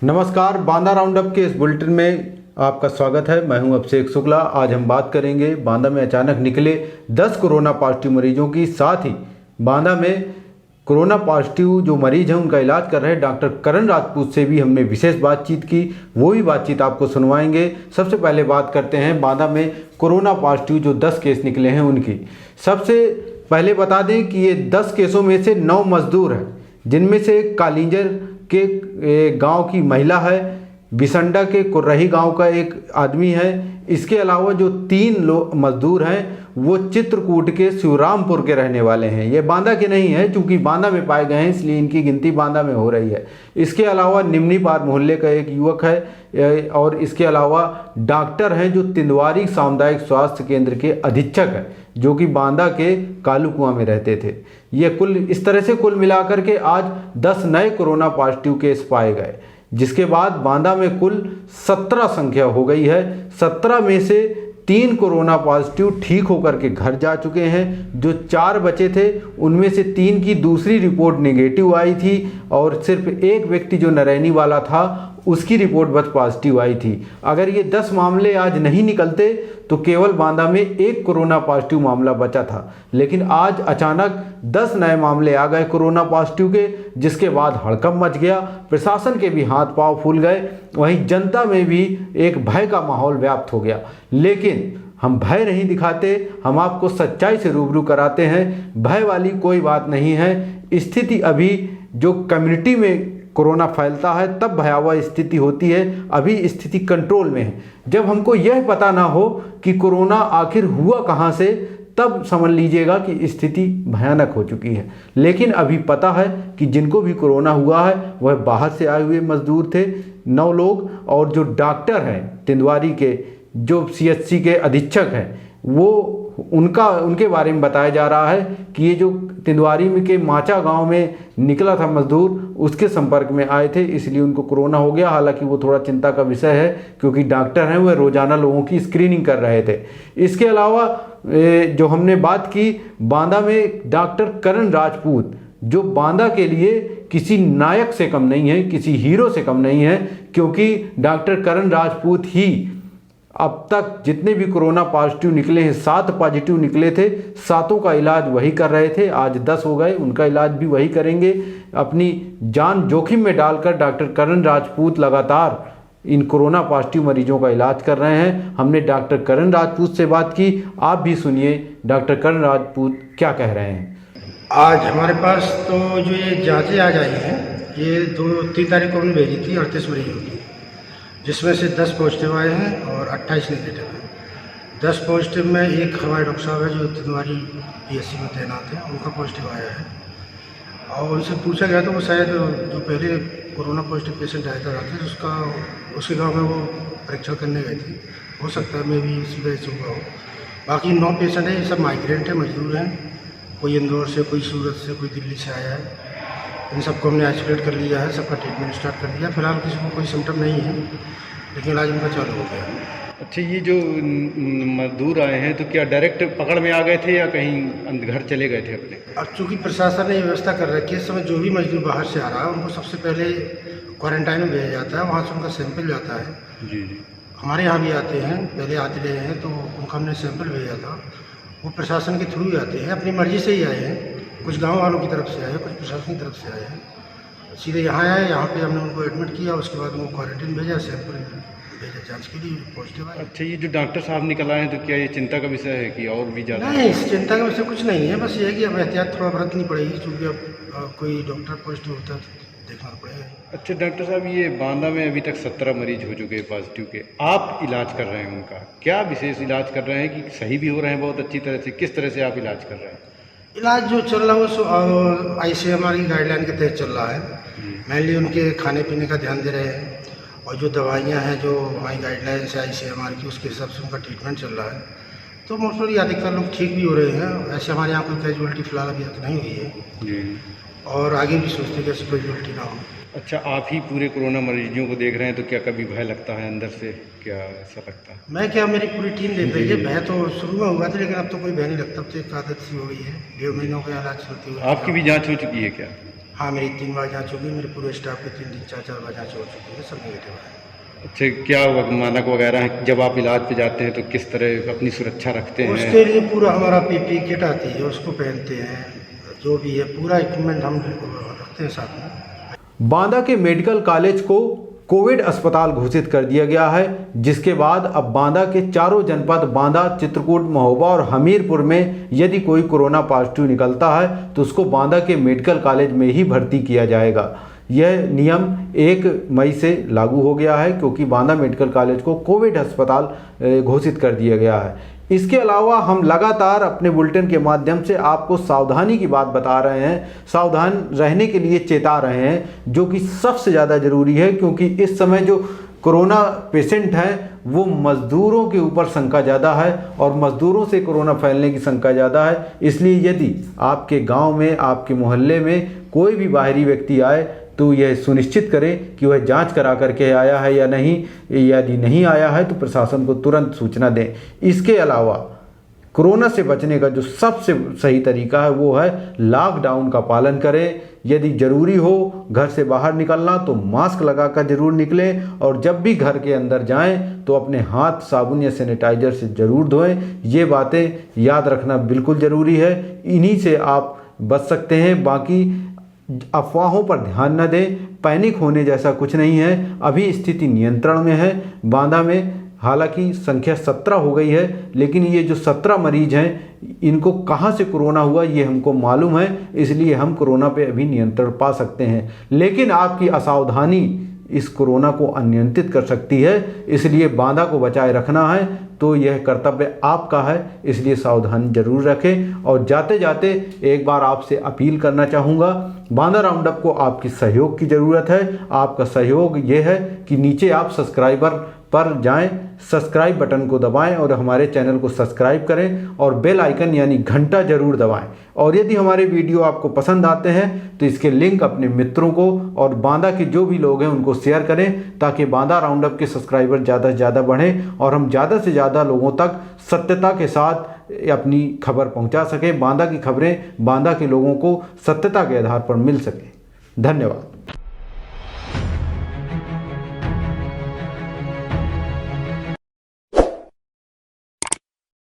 नमस्कार, Banda round up के इस बुलेटिन में आपका स्वागत है। मैं हूं अभिषेक शुक्ला। आज हम बात करेंगे बांदा में अचानक निकले 10 कोरोना पॉजिटिव मरीजों की, साथ ही बांदा में कोरोना पॉजिटिव जो मरीज हैं उनका इलाज कर रहे डॉक्टर करण राजपूत से भी हमने विशेष बातचीत की, वो भी बातचीत आपको सुनवाएंगे। सबसे पहले बात करते हैं बांदा में कोरोना पॉजिटिव जो 10 केस निकले हैं उनकी। सबसे पहले बता दें कि ये 10 केसों में से 9 मजदूर हैं, जिनमें से कालिंजर के गांव की महिला है, बिसंडा के कुर्रही गांव का एक आदमी है। इसके अलावा जो 3 लोग मजदूर हैं वो चित्रकूट के शिवरामपुर के रहने वाले हैं। ये बांदा के नहीं हैं, चूँकि बांदा में पाए गए हैं इसलिए इनकी गिनती बांदा में हो रही है। इसके अलावा निमनी पार मोहल्ले का एक युवक है और इसके अलावा डॉक्टर हैं जो तिंदवारी सामुदायिक स्वास्थ्य केंद्र के अधीक्षक हैं, जो कि बांदा के कालू कुआं में रहते थे। ये कुल इस तरह से कुल मिलाकर के आज 10 नए कोरोना पॉजिटिव केस पाए गए, जिसके बाद बांदा में कुल 17 संख्या हो गई है। 17 में से 3 कोरोना पॉजिटिव ठीक होकर के घर जा चुके हैं। जो 4 बचे थे उनमें से 3 की दूसरी रिपोर्ट नेगेटिव आई थी और सिर्फ एक व्यक्ति जो नरैनी वाला था उसकी रिपोर्ट बस पॉजिटिव आई थी। अगर ये 10 मामले आज नहीं निकलते तो केवल बांदा में 1 कोरोना पॉजिटिव मामला बचा था, लेकिन आज अचानक 10 नए मामले आ गए कोरोना पॉजिटिव के, जिसके बाद हड़कंप मच गया। प्रशासन के भी हाथ पांव फूल गए, वहीं जनता में भी एक भय का माहौल व्याप्त हो गया। लेकिन हम भय नहीं दिखाते, हम आपको सच्चाई से रूबरू कराते हैं। भय वाली कोई बात नहीं है। स्थिति अभी जो कम्युनिटी में कोरोना फैलता है तब भयावह स्थिति होती है, अभी स्थिति कंट्रोल में है। जब हमको यह पता ना हो कि कोरोना आखिर हुआ कहाँ से, तब समझ लीजिएगा कि स्थिति भयानक हो चुकी है। लेकिन अभी पता है कि जिनको भी कोरोना हुआ है वह बाहर से आए हुए मजदूर थे 9 लोग, और जो डॉक्टर हैं तिंदवारी के, जो CHC के अधीक्षक हैं, वो उनके बारे में बताया जा रहा है कि ये जो तिंदवारी में के माचा गांव में निकला था मजदूर, उसके संपर्क में आए थे, इसलिए उनको कोरोना हो गया। हालांकि वो थोड़ा चिंता का विषय है, क्योंकि डॉक्टर हैं वह रोजाना लोगों की स्क्रीनिंग कर रहे थे। इसके अलावा जो हमने बात की बांदा में डॉक्टर करण राजपूत, जो बांदा के लिए किसी नायक से कम नहीं है, किसी हीरो से कम नहीं है, क्योंकि डॉक्टर करण राजपूत ही अब तक जितने भी कोरोना पॉजिटिव निकले हैं, 7 पॉजिटिव निकले थे, 7 का इलाज वही कर रहे थे। आज 10 हो गए, उनका इलाज भी वही करेंगे। अपनी जान जोखिम में डालकर डॉक्टर करण राजपूत लगातार इन कोरोना पॉजिटिव मरीजों का इलाज कर रहे हैं। हमने डॉक्टर करण राजपूत से बात की, आप भी सुनिए डॉक्टर करण राजपूत क्या कह रहे हैं। आज हमारे पास तो जो ये जांचें आज आई हैं, ये 2-3 तारीख को हमने भेजी थी 38 मरीजों की, जिसमें से 10 पॉजिटिव आए हैं और 28 नेगेटिव हैं। 10 पॉजिटिव में एक हमारे डॉक्टर साहब है जो तिंदवारी PSC में तैनात हैं, उनका पॉजिटिव आया है। और उनसे पूछा गया तो वो शायद जो पहले कोरोना पॉजिटिव पेशेंट आया था रात उसके गांव में वो परीक्षण करने गए थे, हो सकता है मैं भी इसी वजह से हुआ हो। बाकी 9 पेशेंट हैं, ये सब माइग्रेंट हैं, मजदूर हैं। कोई इंदौर से, कोई सूरत से, कोई दिल्ली से आया है। इन सबको हमने आइसोलेट कर लिया है, सबका ट्रीटमेंट स्टार्ट कर दिया। फिलहाल किसी को कोई सिम्टम नहीं है, लेकिन इलाज उनका चालू हो गया। अच्छा, ये जो मजदूर आए हैं तो क्या डायरेक्ट पकड़ में आ गए थे या कहीं घर चले गए थे अपने? अब चूँकि प्रशासन ने व्यवस्था कर रखी है, इस समय जो भी मजदूर बाहर से आ रहा है उनको सबसे पहले क्वारंटाइन में भेजा जाता है, वहाँ से उनका सैंपल जाता है। जी जी। हमारे यहाँ भी आते हैं, पहले आते रहे हैं, तो उनका हमने सैंपल भेजा था। वो प्रशासन के थ्रू ही आते हैं, अपनी मर्जी से ही आए हैं। कुछ गांव वालों की तरफ से आए हैं, कुछ प्रशासन की तरफ से आए हैं। सीधे यहाँ आए, यहाँ पे हमने उनको एडमिट किया, उसके बाद उनको क्वारंटीन भेजा, सैंपल भेजा जांच के लिए, पॉजिटिव आया। अच्छा, ये जो डॉक्टर साहब निकल आए हैं तो क्या ये चिंता का विषय है कि और भी ज़्यादा? नहीं, इस चिंता का विषय कुछ नहीं है, बस ये है कि अब एहतियात थोड़ा बरतनी पड़ेगी, क्योंकि अब कोई डॉक्टर पॉजिटिव होता है तो देखना पड़ेगा। अच्छा डॉक्टर साहब, ये बांदा में अभी तक 17 मरीज हो चुके हैं पॉजिटिव के, आप इलाज कर रहे हैं उनका, क्या विशेष इलाज कर रहे हैं कि सही भी हो रहे हैं बहुत अच्छी तरह से? किस तरह से आप इलाज कर रहे हैं? इलाज जो चल रहा है वो ICMR की गाइडलाइन के तहत चल रहा है। मेनली उनके खाने पीने का ध्यान दे रहे हैं, और जो दवाइयाँ हैं जो हमारी गाइडलाइन से ICMR की, उसके हिसाब से उनका ट्रीटमेंट चल रहा है। तो मोस्टली अधिकतर लोग ठीक भी हो रहे हैं। ऐसे हमारे यहाँ कोई कैजुअलिटी फिलहाल अभी तक नहीं हुई है जी, और आगे भी सोचते हैं कि ऐसी कैजुअलिटी ना हो। अच्छा, आप ही पूरे कोरोना मरीजों को देख रहे हैं तो क्या कभी भय लगता है अंदर से, क्या ऐसा लगता है? मैं क्या, मेरी पूरी टीम देख रही है। भय तो शुरू में हुआ था, लेकिन अब तो कोई भय नहीं लगता, अब तो एक आदत सी हो गई है। 1.5 महीनों का इलाज चलती हुई। आपकी भी जांच हो चुकी है क्या? हाँ, मेरी 3 बार जाँच हो गई, मेरे पूरे स्टाफ की 3 4 बार जाँच हो चुकी है, सब नेगेटिव है। अच्छा, क्या मानक वगैरह हैं जब आप इलाज पे जाते हैं तो किस तरह अपनी सुरक्षा रखते हैं? उसके लिए पूरा हमारा पीपी किट आती है, उसको पहनते हैं, जो भी है पूरा इक्विपमेंट हम रखते हैं साथ में। बांदा के मेडिकल कॉलेज को कोविड अस्पताल घोषित कर दिया गया है, जिसके बाद अब बांदा के चारों जनपद बांदा, चित्रकूट, महोबा और हमीरपुर में यदि कोई कोरोना पॉजिटिव निकलता है तो उसको बांदा के मेडिकल कॉलेज में ही भर्ती किया जाएगा। यह नियम 1 मई से लागू हो गया है, क्योंकि बांदा मेडिकल कॉलेज को कोविड अस्पताल घोषित कर दिया गया है। इसके अलावा हम लगातार अपने बुलेटिन के माध्यम से आपको सावधानी की बात बता रहे हैं, सावधान रहने के लिए चेता रहे हैं, जो कि सबसे ज़्यादा ज़रूरी है, क्योंकि इस समय जो कोरोना पेशेंट हैं वो मज़दूरों के ऊपर शंका ज़्यादा है और मज़दूरों से कोरोना फैलने की शंका ज़्यादा है। इसलिए यदि आपके गांव में, आपके मोहल्ले में कोई भी बाहरी व्यक्ति आए तो यह सुनिश्चित करें कि वह जांच करा करके आया है या नहीं। यदि नहीं आया है तो प्रशासन को तुरंत सूचना दें। इसके अलावा कोरोना से बचने का जो सबसे सही तरीका है वो है लॉकडाउन का पालन करें। यदि ज़रूरी हो घर से बाहर निकलना तो मास्क लगाकर ज़रूर निकलें, और जब भी घर के अंदर जाएं तो अपने हाथ साबुन या सैनिटाइज़र से ज़रूर धोएं। ये बातें याद रखना बिल्कुल ज़रूरी है, इन्हीं से आप बच सकते हैं। बाकी अफवाहों पर ध्यान न दें, पैनिक होने जैसा कुछ नहीं है। अभी स्थिति नियंत्रण में है। बांदा में हालांकि संख्या 17 हो गई है, लेकिन ये जो 17 मरीज हैं इनको कहाँ से कोरोना हुआ ये हमको मालूम है, इसलिए हम कोरोना पे अभी नियंत्रण पा सकते हैं। लेकिन आपकी असावधानी इस कोरोना को अनियंत्रित कर सकती है, इसलिए बांदा को बचाए रखना है तो यह कर्तव्य आपका है, इसलिए सावधानी जरूर रखें। और जाते जाते एक बार आपसे अपील करना चाहूँगा, बांदा राउंडअप को आपकी सहयोग की ज़रूरत है। आपका सहयोग ये है कि नीचे आप सब्सक्राइबर पर जाएं, सब्सक्राइब बटन को दबाएं और हमारे चैनल को सब्सक्राइब करें और बेल आइकन यानी घंटा जरूर दबाएं। और यदि हमारे वीडियो आपको पसंद आते हैं तो इसके लिंक अपने मित्रों को और बांदा के जो भी लोग हैं उनको शेयर करें, ताकि बांदा राउंडअप के सब्सक्राइबर ज़्यादा से ज़्यादा बढ़ें और हम ज़्यादा से ज़्यादा लोगों तक सत्यता के साथ अपनी खबर पहुंचा सकें। बांदा की खबरें बांदा के लोगों को सत्यता के आधार पर मिल सकें। धन्यवाद।